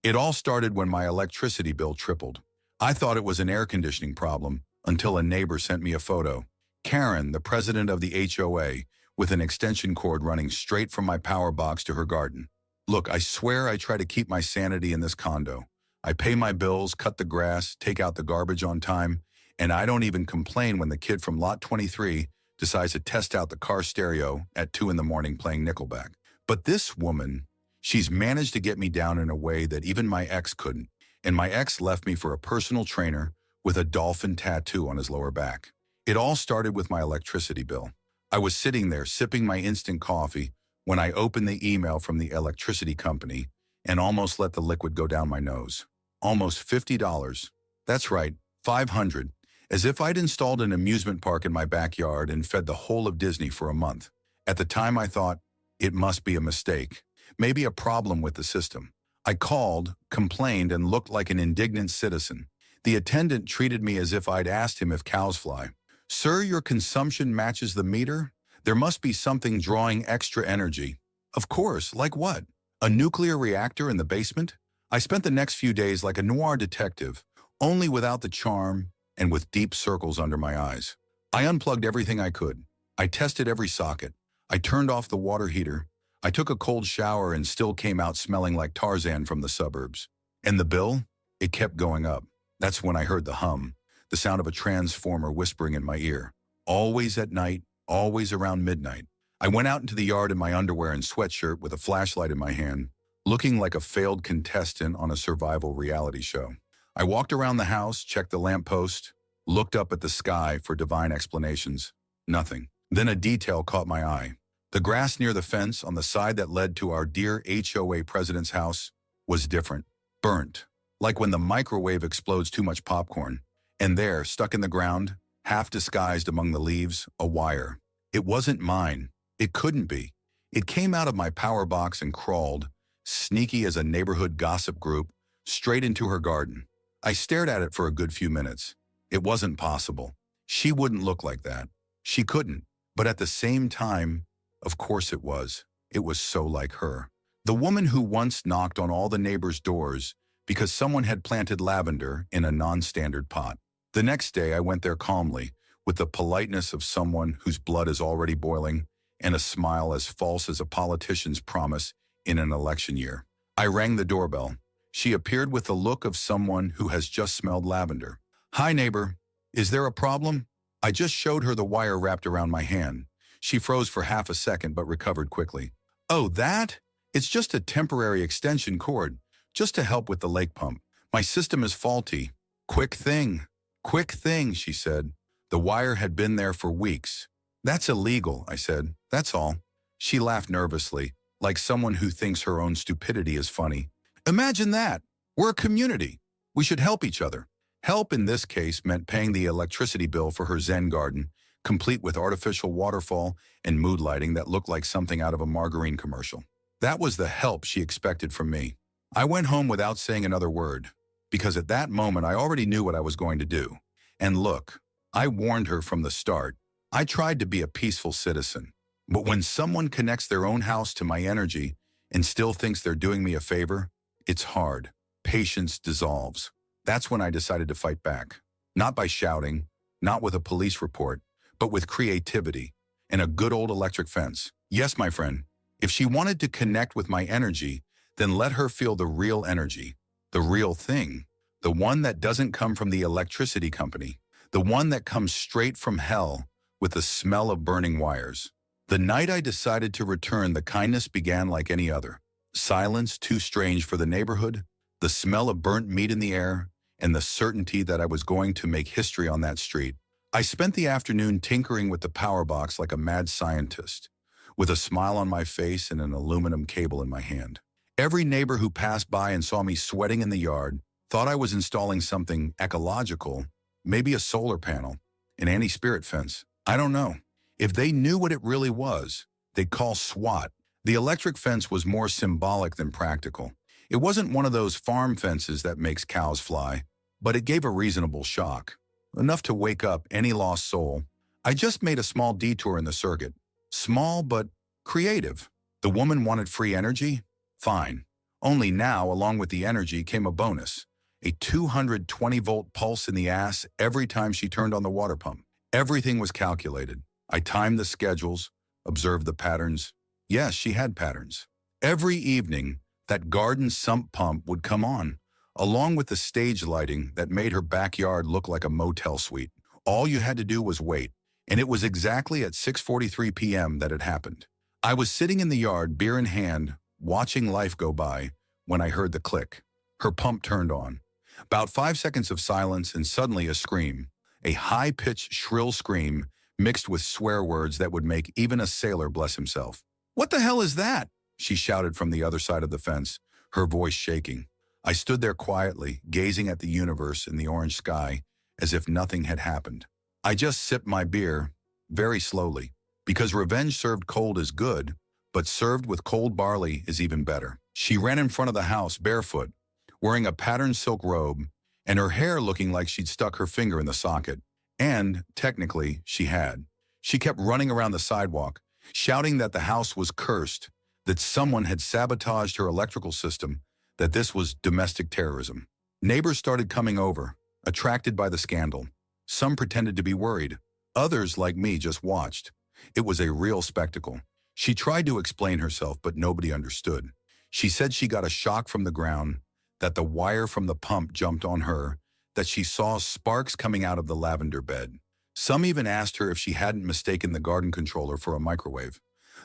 It all started when my electricity bill tripled. I thought it was an air conditioning problem until a neighbor sent me a photo. Karen, the president of the HOA, with an extension cord running straight from my power box to her garden. Look, I swear I try to keep my sanity in this condo. I pay my bills, cut the grass, take out the garbage on time, and I don't even complain when the kid from lot 23 decides to test out the car stereo at 2 in the morning playing Nickelback. But this woman, she's managed to get me down in a way that even my ex couldn't. And my ex left me for a personal trainer with a dolphin tattoo on his lower back. It all started with my electricity bill. I was sitting there sipping my instant coffee when I opened the email from the electricity company and almost let the liquid go down my nose. Almost $50. That's right, 500. As if I'd installed an amusement park in my backyard and fed the whole of Disney for a month. At the time I thought, it must be a mistake. Maybe a problem with the system. I called, complained, and looked like an indignant citizen. The attendant treated me as if I'd asked him if cows fly. Sir, your consumption matches the meter? There must be something drawing extra energy. Of course, like what? A nuclear reactor in the basement? I spent the next few days like a noir detective, only without the charm and with deep circles under my eyes. I unplugged everything I could. I tested every socket. I turned off the water heater. I took a cold shower and still came out smelling like Tarzan from the suburbs. And the bill? It kept going up. That's when I heard the hum, the sound of a transformer whispering in my ear. Always at night, always around midnight. I went out into the yard in my underwear and sweatshirt with a flashlight in my hand, looking like a failed contestant on a survival reality show. I walked around the house, checked the lamppost, looked up at the sky for divine explanations. Nothing. Then a detail caught my eye. The grass near the fence on the side that led to our dear HOA president's house was different. Burnt. Like when the microwave explodes too much popcorn. And there, stuck in the ground, half disguised among the leaves, a wire. It wasn't mine. It couldn't be. It came out of my power box and crawled, sneaky as a neighborhood gossip group, straight into her garden. I stared at it for a good few minutes. It wasn't possible. She wouldn't look like that. She couldn't. But at the same time, of course it was. It was so like her. The woman who once knocked on all the neighbors' doors because someone had planted lavender in a non-standard pot. The next day I went there calmly, with the politeness of someone whose blood is already boiling and a smile as false as a politician's promise in an election year. I rang the doorbell. She appeared with the look of someone who has just smelled lavender. "Hi, neighbor. Is there a problem?" I just showed her the wire wrapped around my hand. She froze for half a second but recovered quickly. "Oh, that? It's just a temporary extension cord, just to help with the lake pump. My system is faulty." Quick thing, she said. The wire had been there for weeks. "That's illegal," I said. "That's all." She laughed nervously, like someone who thinks her own stupidity is funny. "Imagine that. We're a community. We should help each other." Help in this case meant paying the electricity bill for her Zen garden, complete with artificial waterfall and mood lighting that looked like something out of a margarine commercial. That was the help she expected from me. I went home without saying another word, because at that moment I already knew what I was going to do. And look, I warned her from the start. I tried to be a peaceful citizen. But when someone connects their own house to my energy and still thinks they're doing me a favor, it's hard. Patience dissolves. That's when I decided to fight back. Not by shouting, not with a police report, but with creativity and a good old electric fence. Yes, my friend, if she wanted to connect with my energy, then let her feel the real energy, the real thing, the one that doesn't come from the electricity company, the one that comes straight from hell with the smell of burning wires. The night I decided to return, the kindness began like any other. Silence too strange for the neighborhood, the smell of burnt meat in the air, and the certainty that I was going to make history on that street. I spent the afternoon tinkering with the power box like a mad scientist, with a smile on my face and an aluminum cable in my hand. Every neighbor who passed by and saw me sweating in the yard thought I was installing something ecological, maybe a solar panel, an anti-spirit fence. I don't know. If they knew what it really was, they'd call SWAT. The electric fence was more symbolic than practical. It wasn't one of those farm fences that makes cows fly, but it gave a reasonable shock, enough to wake up any lost soul. I just made a small detour in the circuit. Small but creative. The woman wanted free energy? Fine. Only now, along with the energy, came a bonus. A 220-volt pulse in the ass every time she turned on the water pump. Everything was calculated. I timed the schedules, observed the patterns. Yes, she had patterns. Every evening, that garden sump pump would come on, along with the stage lighting that made her backyard look like a motel suite. All you had to do was wait, and it was exactly at 6:43 p.m. that it happened. I was sitting in the yard, beer in hand, watching life go by, when I heard the click. Her pump turned on. About 5 seconds of silence and suddenly a scream. A high-pitched, shrill scream mixed with swear words that would make even a sailor bless himself. "What the hell is that?" she shouted from the other side of the fence, her voice shaking. I stood there quietly, gazing at the universe in the orange sky, as if nothing had happened. I just sipped my beer, very slowly, because revenge served cold is good, but served with cold barley is even better. She ran in front of the house barefoot, wearing a patterned silk robe, and her hair looking like she'd stuck her finger in the socket. And, technically, she had. She kept running around the sidewalk, shouting that the house was cursed, that someone had sabotaged her electrical system, that this was domestic terrorism. Neighbors started coming over, attracted by the scandal. Some pretended to be worried. Others, like me, just watched. It was a real spectacle. She tried to explain herself, but nobody understood. She said she got a shock from the ground, that the wire from the pump jumped on her, that she saw sparks coming out of the lavender bed. Some even asked her if she hadn't mistaken the garden controller for a microwave.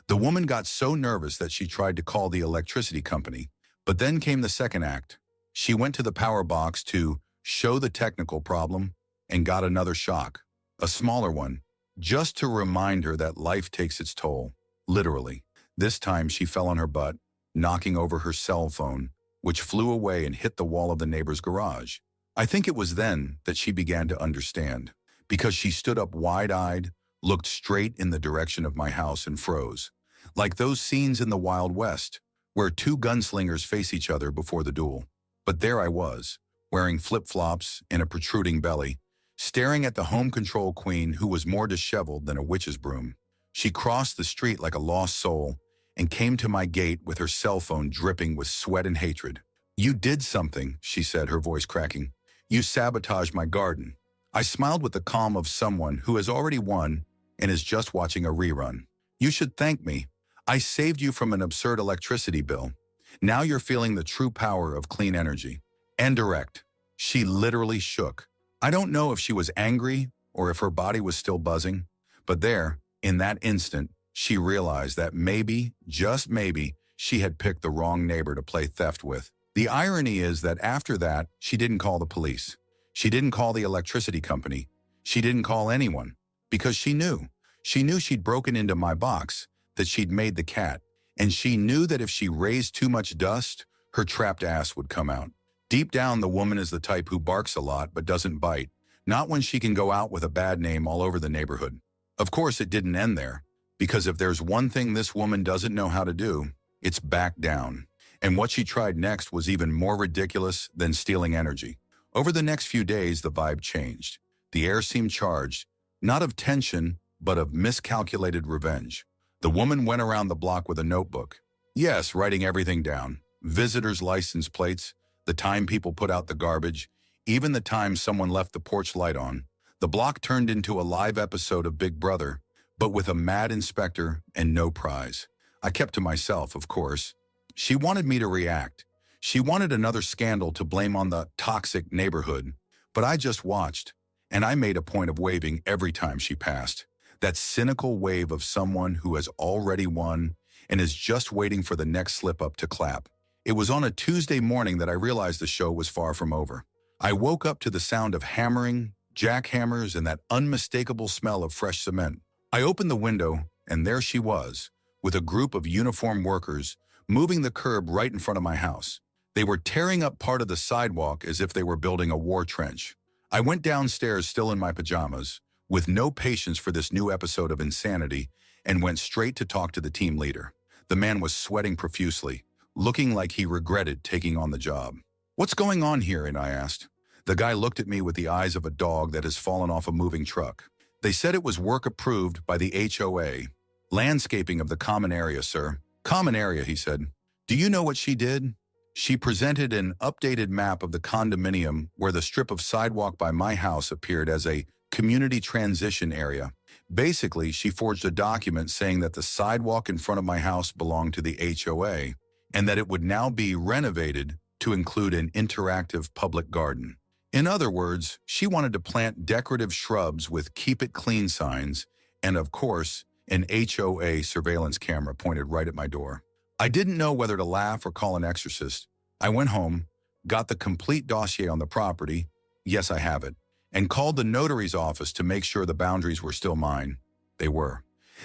The woman got so nervous that she tried to call the electricity company. But then came the second act. She went to the power box to show the technical problem and got another shock, a smaller one, just to remind her that life takes its toll, literally. This time she fell on her butt, knocking over her cell phone, which flew away and hit the wall of the neighbor's garage. I think it was then that she began to understand, because she stood up wide-eyed, looked straight in the direction of my house and froze, like those scenes in the Wild West, where two gunslingers face each other before the duel. But there I was, wearing flip-flops and a protruding belly, staring at the home control queen who was more disheveled than a witch's broom. She crossed the street like a lost soul and came to my gate with her cell phone dripping with sweat and hatred. "You did something," she said, her voice cracking. "You sabotaged my garden." I smiled with the calm of someone who has already won and is just watching a rerun. "You should thank me. I saved you from an absurd electricity bill. Now you're feeling the true power of clean energy." And direct. She literally shook. I don't know if she was angry or if her body was still buzzing, but there, in that instant, she realized that maybe, just maybe, she had picked the wrong neighbor to play theft with. The irony is that after that, she didn't call the police. She didn't call the electricity company. She didn't call anyone, because she knew. She knew she'd broken into my box, that she'd made the cat, and she knew that if she raised too much dust, her trapped ass would come out. Deep down, the woman is the type who barks a lot but doesn't bite, not when she can go out with a bad name all over the neighborhood. Of course, it didn't end there, because if there's one thing this woman doesn't know how to do, it's back down. And what she tried next was even more ridiculous than stealing energy. Over the next few days, the vibe changed. The air seemed charged, not of tension, but of miscalculated revenge. The woman went around the block with a notebook. Yes, writing everything down. Visitors' license plates, the time people put out the garbage, even the time someone left the porch light on. The block turned into a live episode of Big Brother, but with a mad inspector and no prize. I kept to myself, of course. She wanted me to react. She wanted another scandal to blame on the toxic neighborhood. But I just watched, and I made a point of waving every time she passed. That cynical wave of someone who has already won and is just waiting for the next slip-up to clap. It was on a Tuesday morning that I realized the show was far from over. I woke up to the sound of hammering, jackhammers, and that unmistakable smell of fresh cement. I opened the window, and there she was, with a group of uniformed workers moving the curb right in front of my house. They were tearing up part of the sidewalk as if they were building a war trench. I went downstairs still in my pajamas, with no patience for this new episode of insanity, and went straight to talk to the team leader. The man was sweating profusely, looking like he regretted taking on the job. "What's going on here?" I asked. The guy looked at me with the eyes of a dog that has fallen off a moving truck. "They said it was work approved by the HOA. Landscaping of the common area, sir." "Common area," he said. "Do you know what she did?" She presented an updated map of the condominium where the strip of sidewalk by my house appeared as a community transition area. Basically, she forged a document saying that the sidewalk in front of my house belonged to the HOA and that it would now be renovated to include an interactive public garden. In other words, she wanted to plant decorative shrubs with "Keep It Clean" signs and, of course, an HOA surveillance camera pointed right at my door. I didn't know whether to laugh or call an exorcist. I went home, got the complete dossier on the property, yes, I have it, and called the notary's office to make sure the boundaries were still mine. They were.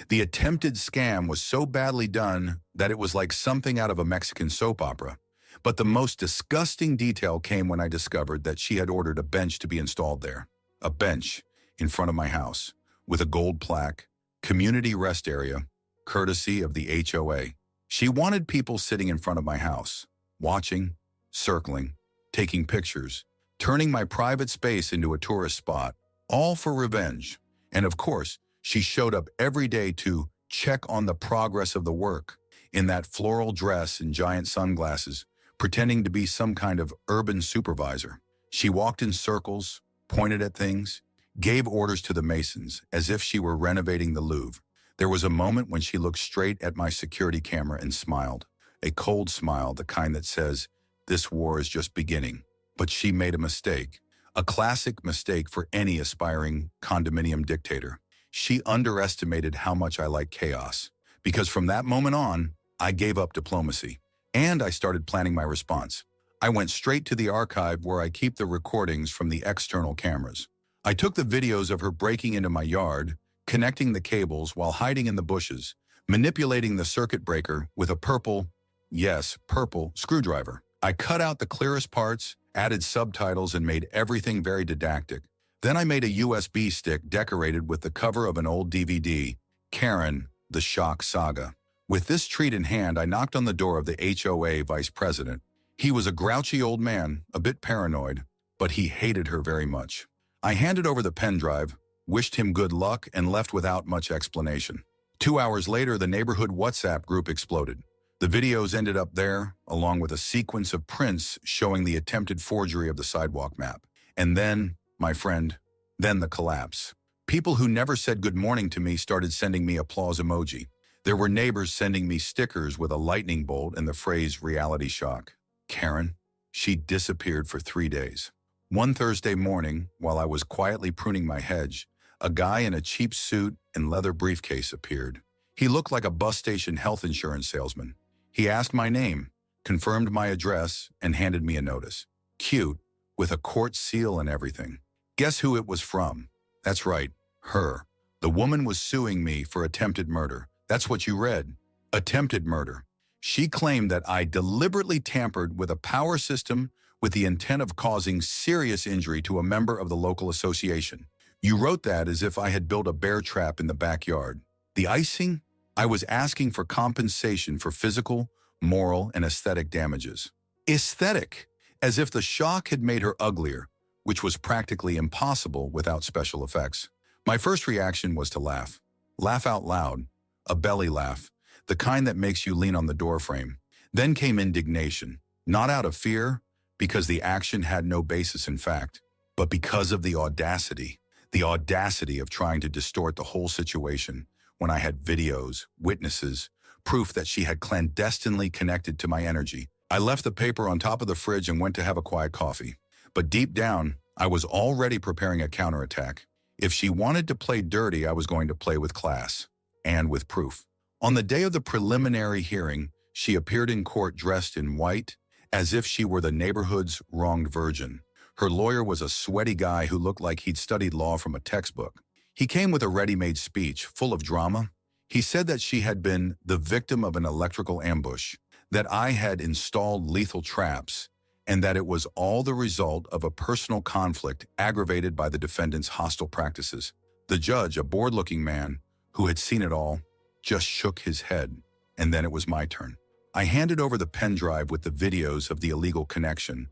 The attempted scam was so badly done that it was like something out of a Mexican soap opera. But the most disgusting detail came when I discovered that she had ordered a bench to be installed there. A bench in front of my house with a gold plaque, "Community Rest Area," courtesy of the HOA. She wanted people sitting in front of my house, watching, circling, taking pictures, turning my private space into a tourist spot, all for revenge. And of course, she showed up every day to check on the progress of the work in that floral dress and giant sunglasses, pretending to be some kind of urban supervisor. She walked in circles, pointed at things, gave orders to the masons as if she were renovating the Louvre. There was a moment when she looked straight at my security camera and smiled. A cold smile, the kind that says, "This war is just beginning." But she made a mistake. A classic mistake for any aspiring condominium dictator. She underestimated how much I like chaos. Because from that moment on, I gave up diplomacy. And I started planning my response. I went straight to the archive where I keep the recordings from the external cameras. I took the videos of her breaking into my yard, connecting the cables while hiding in the bushes, manipulating the circuit breaker with a purple, yes, purple, screwdriver. I cut out the clearest parts, added subtitles, and made everything very didactic. Then I made a USB stick decorated with the cover of an old DVD, Karen, the Shock Saga. With this treat in hand, I knocked on the door of the HOA vice president. He was a grouchy old man, a bit paranoid, but he hated her very much. I handed over the pen drive, wished him good luck, and left without much explanation. 2 hours later, the neighborhood WhatsApp group exploded. The videos ended up there, along with a sequence of prints showing the attempted forgery of the sidewalk map. And then, my friend, then the collapse. People who never said good morning to me started sending me applause emoji. There were neighbors sending me stickers with a lightning bolt and the phrase "reality shock." Karen, she disappeared for 3 days. One Thursday morning, while I was quietly pruning my hedge, a guy in a cheap suit and leather briefcase appeared. He looked like a bus station health insurance salesman. He asked my name, confirmed my address, and handed me a notice. Cute, with a court seal and everything. Guess who it was from? That's right, her. The woman was suing me for attempted murder. That's what you read. Attempted murder. She claimed that I deliberately tampered with a power system with the intent of causing serious injury to a member of the local association. You wrote that as if I had built a bear trap in the backyard. The icing? I was asking for compensation for physical, moral, and aesthetic damages. Aesthetic, as if the shock had made her uglier, which was practically impossible without special effects. My first reaction was to laugh. Laugh out loud. A belly laugh, the kind that makes you lean on the doorframe. Then came indignation, not out of fear, because the action had no basis in fact, but because of the audacity of trying to distort the whole situation when I had videos, witnesses, proof that she had clandestinely connected to my energy. I left the paper on top of the fridge and went to have a quiet coffee. But deep down, I was already preparing a counterattack. If she wanted to play dirty, I was going to play with class. And with proof. On the day of the preliminary hearing, she appeared in court dressed in white, as if she were the neighborhood's wronged virgin. Her lawyer was a sweaty guy who looked like he'd studied law from a textbook. He came with a ready-made speech, full of drama. He said that she had been the victim of an electrical ambush, that I had installed lethal traps, and that it was all the result of a personal conflict aggravated by the defendant's hostile practices. The judge, a bored-looking man who had seen it all, just shook his head, and then it was my turn. I handed over the pen drive with the videos of the illegal connection,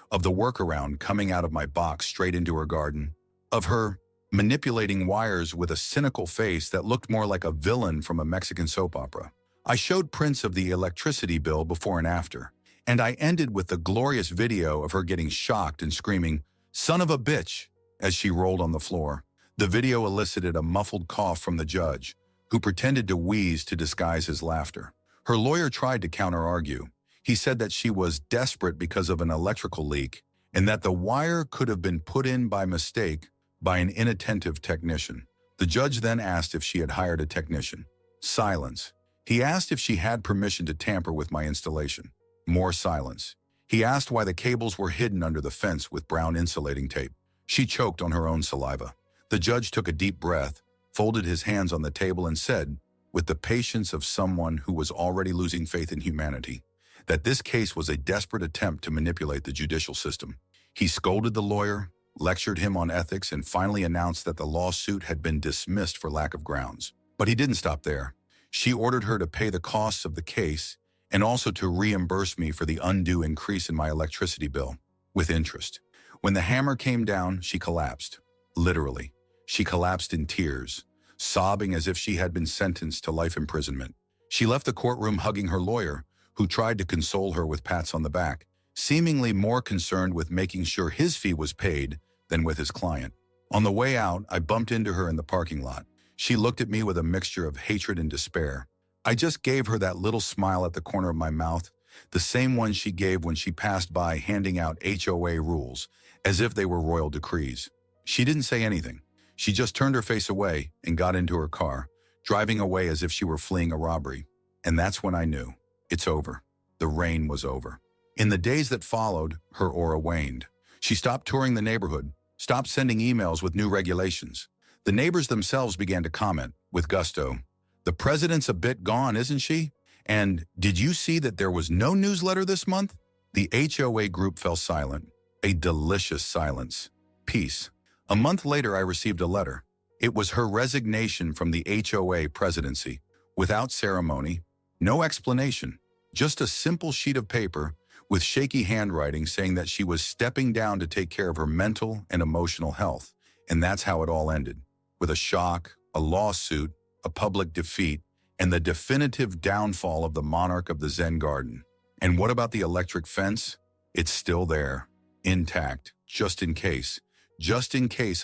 of the workaround coming out of my box straight into her garden, of her manipulating wires with a cynical face that looked more like a villain from a Mexican soap opera. I showed prints of the electricity bill before and after, And I ended with the glorious video of her getting shocked and screaming, "Son of a bitch," as she rolled on the floor. The video elicited a muffled cough from the judge, who pretended to wheeze to disguise his laughter. Her lawyer tried to counter-argue. He said that she was desperate because of an electrical leak and that the wire could have been put in by mistake by an inattentive technician. The judge then asked if she had hired a technician. Silence. He asked if she had permission to tamper with my installation. More silence. He asked why the cables were hidden under the fence with brown insulating tape. She choked on her own saliva. The judge took a deep breath, folded his hands on the table and said, with the patience of someone who was already losing faith in humanity, that this case was a desperate attempt to manipulate the judicial system. He scolded the lawyer, lectured him on ethics, and finally announced that the lawsuit had been dismissed for lack of grounds. But he didn't stop there. She ordered her to pay the costs of the case and also to reimburse me for the undue increase in my electricity bill, with interest. When the hammer came down, she collapsed. Literally, she collapsed in tears, sobbing as if she had been sentenced to life imprisonment. She left the courtroom hugging her lawyer, who tried to console her with pats on the back, seemingly more concerned with making sure his fee was paid than with his client. On the way out, I bumped into her in the parking lot. She looked at me with a mixture of hatred and despair. I just gave her that little smile at the corner of my mouth, the same one she gave when she passed by handing out HOA rules, as if they were royal decrees. She didn't say anything. She just turned her face away and got into her car, driving away as if she were fleeing a robbery. And that's when I knew. It's over. The reign was over. In the days that followed, her aura waned. She stopped touring the neighborhood, stopped sending emails with new regulations. The neighbors themselves began to comment, with gusto, "The president's a bit gone, isn't she? And did you see that there was no newsletter this month?" The HOA group fell silent. A delicious silence. Peace. A month later, I received a letter. It was her resignation from the HOA presidency, without ceremony, no explanation, just a simple sheet of paper with shaky handwriting saying that she was stepping down to take care of her mental and emotional health. And that's how it all ended, with a shock, a lawsuit, a public defeat, and the definitive downfall of the monarch of the Zen garden. And what about the electric fence? It's still there, intact, just in case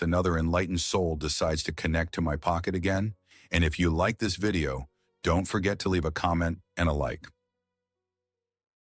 another enlightened soul decides to connect to my pocket again. And if you like this video, don't forget to leave a comment and a like.